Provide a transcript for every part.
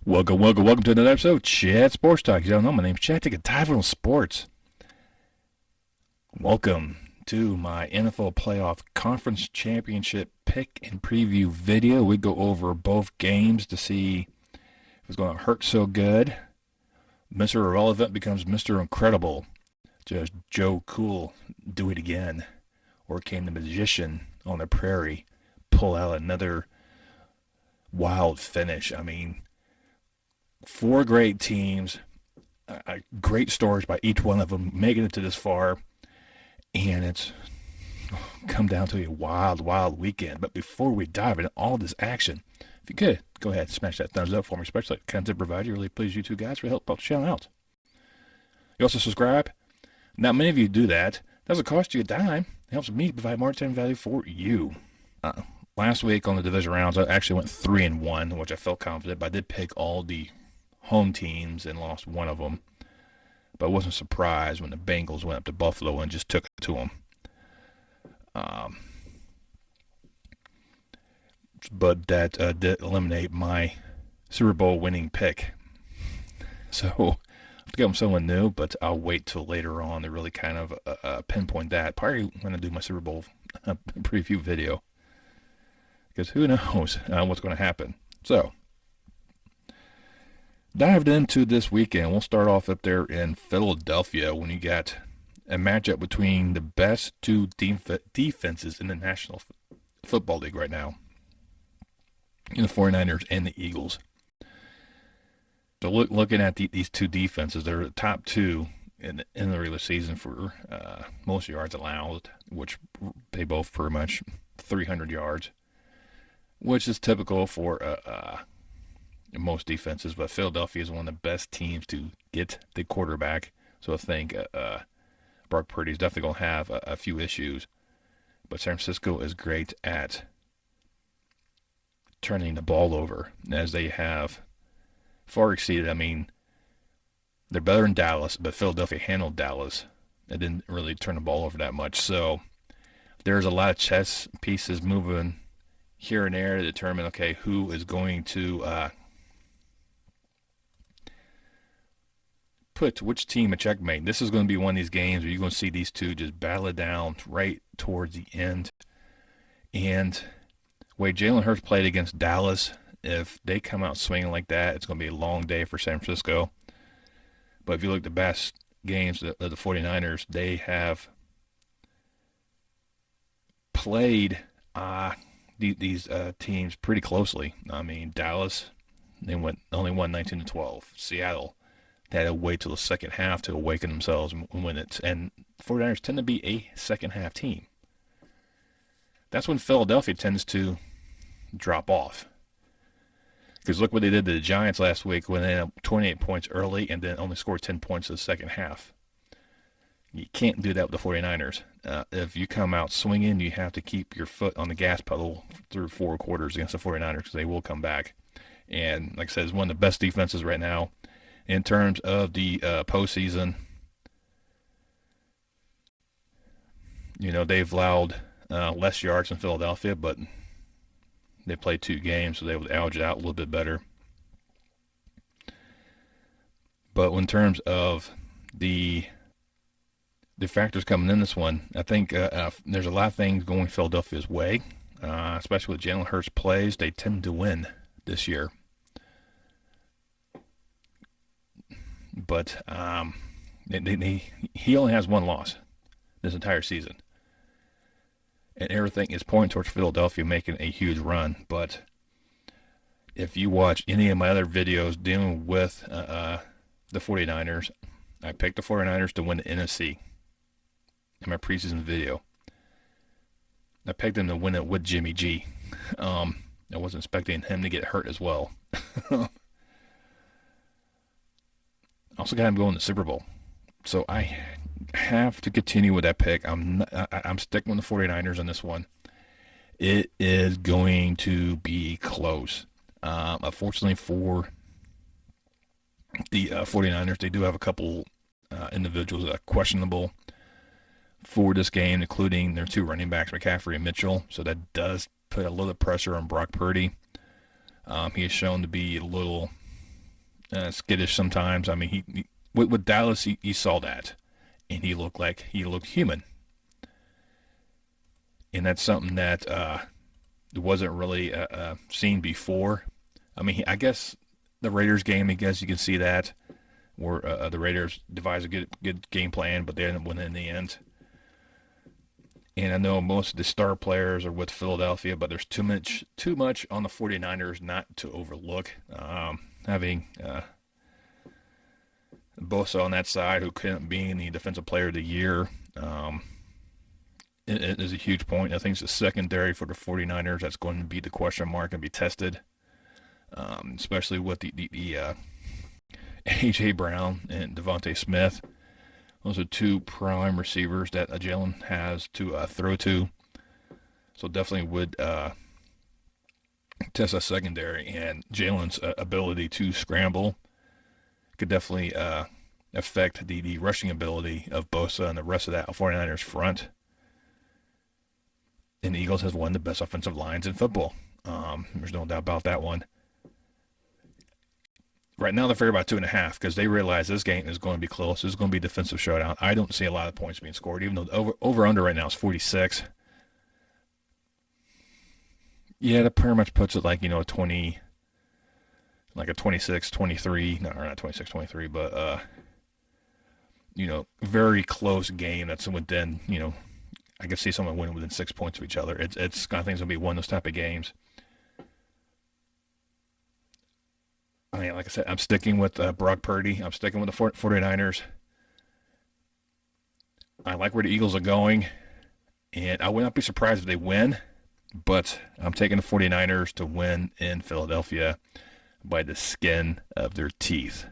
Welcome to another episode of Chat Sports Talk. You don't know, my name's Chad. Take a dive on sports. Welcome to my NFL Playoff Conference Championship pick and preview video. We go over both games to see if it's going to hurt so good. Mr. Irrelevant becomes Mr. Incredible. Just Joe Cool, do it again. Or can the magician on the prairie pull out another wild finish? I mean, four great teams, great stories by each one of them making it to this far, and it's come down to a wild weekend. But before we dive into all this action, if you could, go ahead and smash that thumbs up for me, especially like content provider. Really please you two guys for help out the channel out. You also subscribe. Not many of you do that. Doesn't cost you a dime. It helps me provide more time value for you. Last week on the division rounds, I actually went 3-1, which I felt confident, but I did pick all the home teams and lost one of them. But I wasn't surprised when the Bengals went up to Buffalo and just took it to them. But that did eliminate my Super Bowl winning pick. So I've become someone new, but I'll wait till later on to really kind of pinpoint that. Probably when I do my Super Bowl preview video. Because who knows what's going to happen. So, dived into this weekend. We'll start off up there in Philadelphia when you got a matchup between the best two defenses in the National Football League right now. In the 49ers and the Eagles. So looking at these two defenses, they're the top two in the regular season for most yards allowed, which they both pretty much 300 yards, which is typical for most defenses. But Philadelphia is one of the best teams to get the quarterback. So I think Brock Purdy is definitely going to have a few issues. But San Francisco is great at turning the ball over, as they have far exceeded. I mean, they're better than Dallas, but Philadelphia handled Dallas. It didn't really turn the ball over that much. So there's a lot of chess pieces moving here and there to determine, okay, who is going to put which team a checkmate. This is going to be one of these games where you're going to see these two just battle it down right towards the end. And the way Jalen Hurts played against Dallas, if they come out swinging like that, it's going to be a long day for San Francisco. But if you look at the best games of the 49ers, they have played these teams pretty closely. I mean, Dallas, they only won 19-12. Seattle, they had to wait till the second half to awaken themselves and win it. And 49ers tend to be a second half team. That's when Philadelphia tends to drop off. Because look what they did to the Giants last week when they had 28 points early and then only scored 10 points in the second half. You can't do that with the 49ers. If you come out swinging, you have to keep your foot on the gas pedal through four quarters against the 49ers because they will come back. And like I said, it's one of the best defenses right now in terms of the postseason. You know, they've allowed less yards than Philadelphia, but they played two games, so they would average it out a little bit better. But in terms of the factors coming in this one, I think there's a lot of things going Philadelphia's way, especially with Jalen Hurts plays. They tend to win this year. But he only has one loss this entire season. And everything is pointing towards Philadelphia making a huge run. But if you watch any of my other videos dealing with the 49ers, I picked the 49ers to win the NFC in my preseason video. I picked them to win it with Jimmy G. I wasn't expecting him to get hurt as well. Also got him going to the Super Bowl. So I have to continue with that pick. I'm sticking with the 49ers on this one. It is going to be close. Unfortunately for the 49ers, they do have a couple individuals that are questionable for this game, including their two running backs, McCaffrey and Mitchell. So that does put a little pressure on Brock Purdy. He is shown to be a little skittish sometimes. I mean, with Dallas, he saw that, and he looked human, and that's something that wasn't really seen before. I mean, I guess the Raiders game, I guess you can see that where the Raiders devised a good game plan, but they ended up winning in the end. And I know most of the star players are with Philadelphia, but there's too much on the 49ers not to overlook. Having Bosa on that side, who couldn't be the defensive player of the year, it is a huge point. I think it's the secondary for the 49ers that's going to be the question mark and be tested, especially with the A.J. Brown and Devontae Smith. Those are two prime receivers that Jalen has to throw to. So definitely would test a secondary, and Jalen's ability to scramble could definitely affect the rushing ability of Bosa and the rest of that 49ers front. And the Eagles has one of the best offensive lines in football. There's no doubt about that one. Right now, they're favored by 2.5 because they realize this game is going to be close. This is going to be a defensive showdown. I don't see a lot of points being scored, even though the over-under right now is 46. Yeah, that pretty much puts it like, 20, like a 26, 23, no, or not 26, 23, but, very close game that's within, I can see someone winning within 6 points of each other. I think it's going to be one of those type of games. I mean, like I said, I'm sticking with Brock Purdy. I'm sticking with the 49ers. I like where the Eagles are going, and I would not be surprised if they win, but I'm taking the 49ers to win in Philadelphia by the skin of their teeth.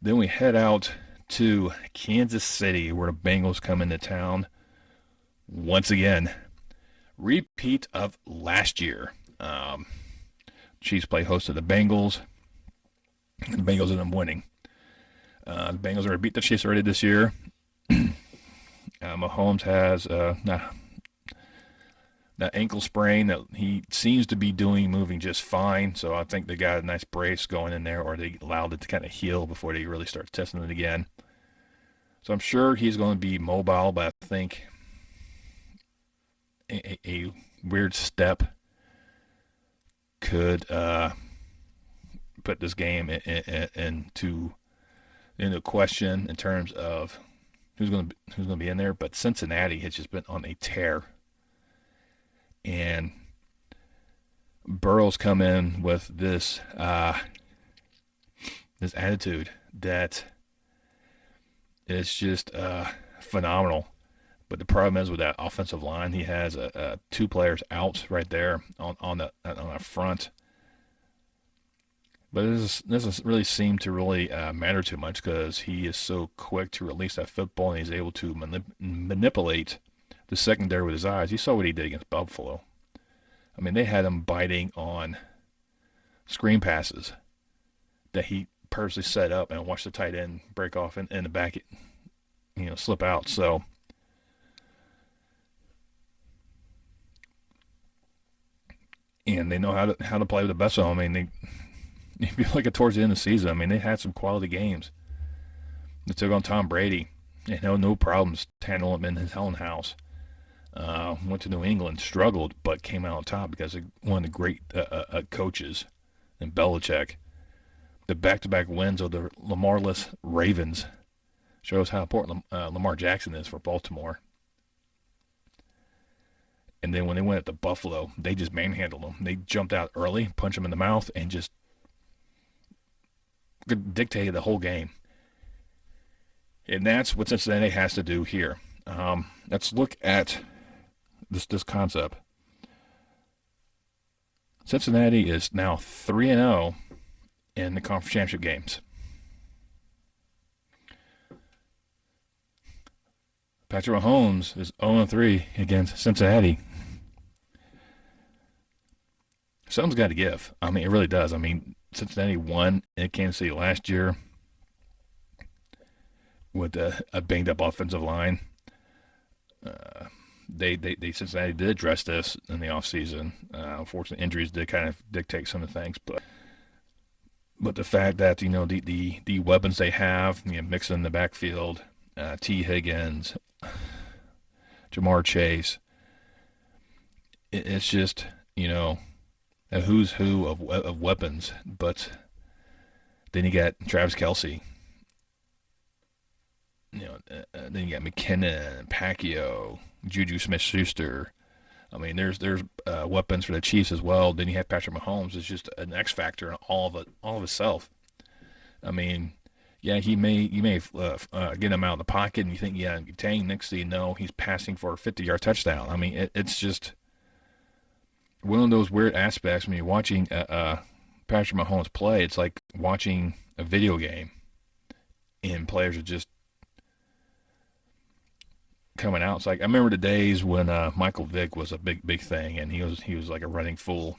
Then we head out to Kansas City, where the Bengals come into town once again. Repeat of last year. Chiefs play host to the Bengals. The Bengals end up winning. The Bengals already beat the Chiefs already this year. Mahomes has that ankle sprain that he seems to be moving just fine. So I think they got a nice brace going in there, or they allowed it to kind of heal before they really start testing it again. So I'm sure he's going to be mobile, but I think a weird step could put this game into question in terms of who's going to be in there. But Cincinnati has just been on a tear, and Burrow's come in with this attitude that is just phenomenal. But the problem is with that offensive line, he has two players out right there on the front. But this doesn't really seem to really matter too much because he is so quick to release that football, and he's able to manipulate the secondary with his eyes. You saw what he did against Buffalo. I mean, they had him biting on screen passes that he purposely set up and watched the tight end break off in the back, slip out. So and they know how to play with the best of them. I mean, if you look at towards the end of the season, I mean, they had some quality games. They took on Tom Brady, and no problems to handle him in his own house. Went to New England, struggled, but came out on top because of one of the great coaches in Belichick. The back-to-back wins of the Lamarless Ravens shows how important Lamar Jackson is for Baltimore. And then when they went up to Buffalo, they just manhandled them. They jumped out early, punched them in the mouth, and just dictated the whole game. And that's what Cincinnati has to do here. Let's look at this concept. Cincinnati is now 3-0 in the conference championship games. Patrick Mahomes is 0-3 against Cincinnati. Something's got to give. I mean, it really does. I mean, Cincinnati won in Kansas City last year with a banged-up offensive line. Cincinnati did address this in the offseason. Unfortunately, injuries did kind of dictate some of the things, but the fact that the weapons they have, mixing in the backfield, T. Higgins, Jamar Chase, it's just a who's who of weapons. But then you got Travis Kelce, then you got McKinnon, Pacquiao, Juju Smith-Schuster. I mean, there's weapons for the Chiefs as well. Then you have Patrick Mahomes. It's just an X factor in all of itself. I mean, yeah, you may get him out of the pocket, and you think, yeah, dang, next thing you know, he's passing for a 50-yard touchdown. I mean, it's just one of those weird aspects when you're watching Patrick Mahomes play. It's like watching a video game, and players are just coming out. It's like I remember the days when Michael Vick was a big thing, and he was like a running fool,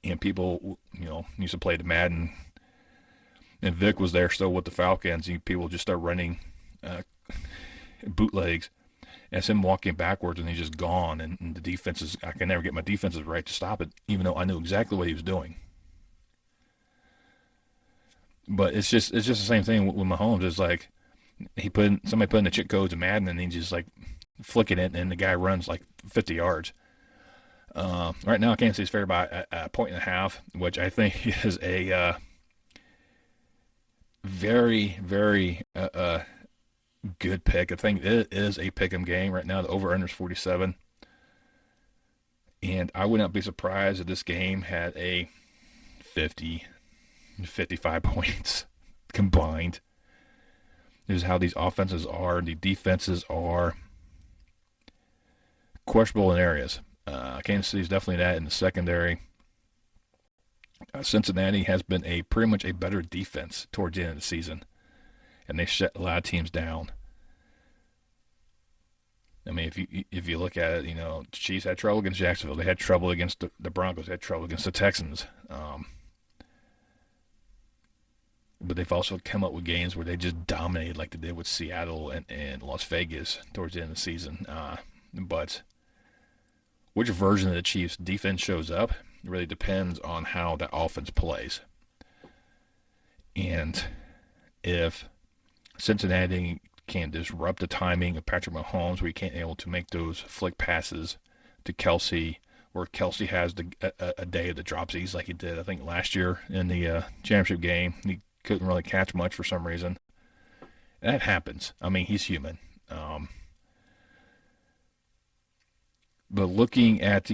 and people used to play the Madden, and Vick was there still with the Falcons, and people just start running bootlegs, and it's him walking backwards, and he's just gone, and the defenses, I can never get my defenses right to stop it, even though I knew exactly what he was doing. But it's just the same thing with Mahomes. It's like somebody put in the cheat codes of Madden, and he just like flicking it, and the guy runs like 50 yards. Right now, Kansas City's favored by a point and a half, which I think is a very, very good pick. I think it is a pick'em game right now. The over/under is 47, and I would not be surprised if this game had a 50, 55 points combined. This is how these offenses are. The defenses are questionable in areas. Kansas City is definitely that in the secondary. Cincinnati has been pretty much a better defense towards the end of the season, and they shut a lot of teams down. I mean, if you look at it, the Chiefs had trouble against Jacksonville. They had trouble against the Broncos. They had trouble against the Texans. But they've also come up with games where they just dominated like they did with Seattle and Las Vegas towards the end of the season. But which version of the Chiefs defense shows up really depends on how that offense plays. And if Cincinnati can disrupt the timing of Patrick Mahomes, where he can't able to make those flick passes to Kelce, where Kelce has a day of the dropsies like he did, I think, last year in the championship game. He couldn't really catch much for some reason. That happens. I mean, he's human. But looking at,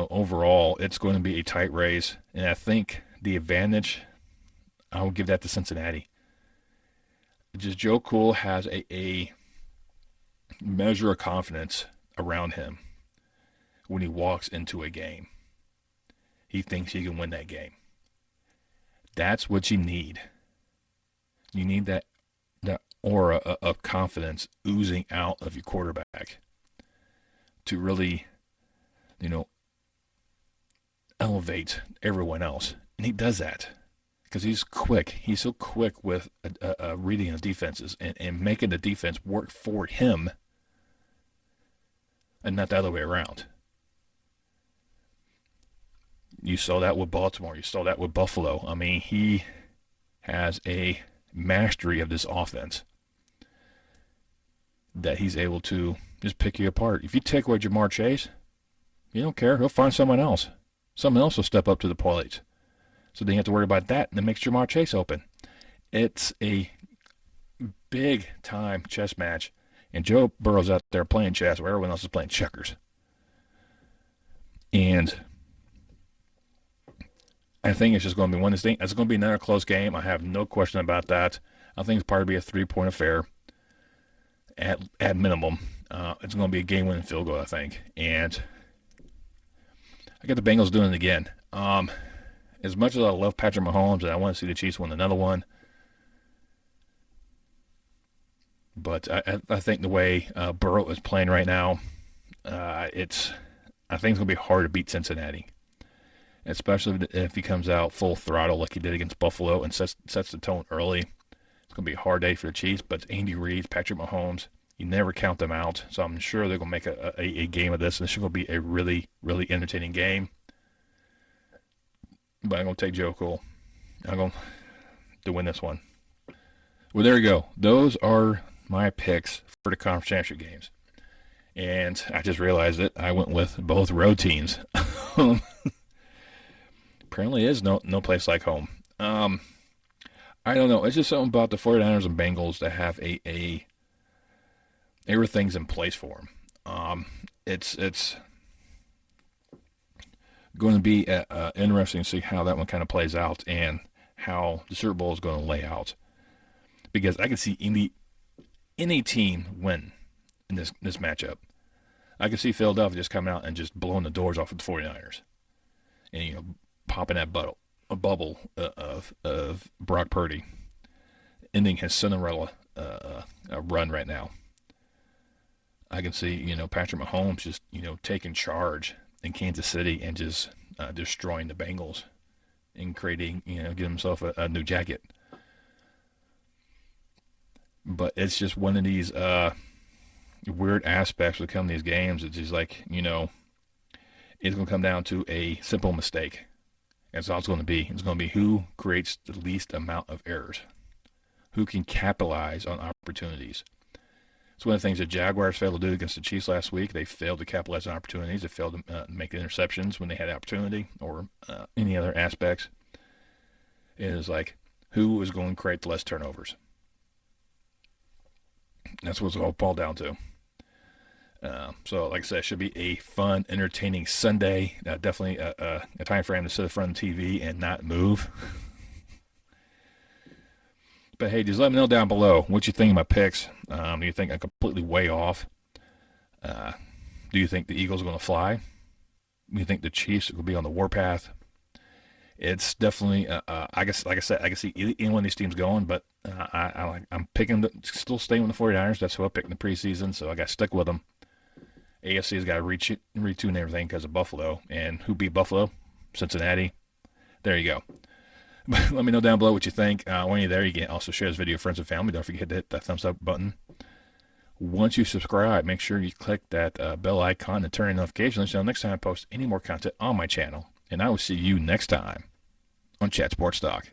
overall, it's going to be a tight race. And I think the advantage, I will give that to Cincinnati. Just Joe Cool has a measure of confidence around him when he walks into a game. He thinks he can win that game. That's what you need. You need that aura of confidence oozing out of your quarterback to really, elevate everyone else. And he does that because he's quick. He's so quick with reading the defenses and making the defense work for him and not the other way around. You saw that with Baltimore. You saw that with Buffalo. I mean, he has a mastery of this offense that he's able to just pick you apart. If you take away Jamar Chase, you don't care. He'll find someone else. Someone else will step up to the plate. So then you have to worry about that, and it makes Jamar Chase open. It's a big-time chess match, and Joe Burrow's out there playing chess where everyone else is playing checkers. And I think it's just going to be one of these things. It's going to be another close game. I have no question about that. I think it's probably be a 3-point affair at minimum. It's going to be a game-winning field goal, I think. And I got the Bengals doing it again. As much as I love Patrick Mahomes and I want to see the Chiefs win another one, but I think the way Burrow is playing right now, I think it's going to be hard to beat Cincinnati. Especially if he comes out full throttle like he did against Buffalo and sets the tone early. It's going to be a hard day for the Chiefs, but it's Andy Reid, Patrick Mahomes. You never count them out. So I'm sure they're going to make a game of this. And this is going to be a really, really entertaining game. But I'm going to take Joe Cool. I'm going to win this one. Well, there you go. Those are my picks for the conference championship games. And I just realized it. I went with both road teams. Apparently is no place like home. I don't know. It's just something about the 49ers and Bengals that have a everything's in place for them. It's going to be interesting to see how that one kind of plays out and how the Super Bowl is going to lay out. Because I can see any team win in this matchup. I can see Philadelphia just coming out and just blowing the doors off of the 49ers. And, popping that bubble of Brock Purdy, ending his Cinderella run right now. I can see, Patrick Mahomes just, taking charge in Kansas City and just destroying the Bengals and creating, getting himself a new jacket. But it's just one of these weird aspects when it comes to these games. It's just like, it's going to come down to a simple mistake. That's all it's going to be. It's going to be who creates the least amount of errors, who can capitalize on opportunities. It's one of the things the Jaguars failed to do against the Chiefs last week. They failed to capitalize on opportunities. They failed to make interceptions when they had opportunity or any other aspects. It is like, who is going to create the less turnovers? That's what it's all boiled down to. So, like I said, it should be a fun, entertaining Sunday. Definitely a time frame to sit in front of the TV and not move. But hey, just let me know down below what you think of my picks. Do you think I'm completely way off? Do you think the Eagles are going to fly? Do you think the Chiefs will be on the warpath? It's definitely, I guess, like I said, I can see any one of these teams going, but I'm still staying with the 49ers. That's who I picked in the preseason, so I got to stick with them. AFC's got to retune everything because of Buffalo. And who beat Buffalo? Cincinnati. There you go. Let me know down below what you think. When you're there, you can also share this video with friends and family. Don't forget to hit that thumbs up button. Once you subscribe, make sure you click that bell icon and turn on notifications so next time I post any more content on my channel. And I will see you next time on Chat Sports Talk.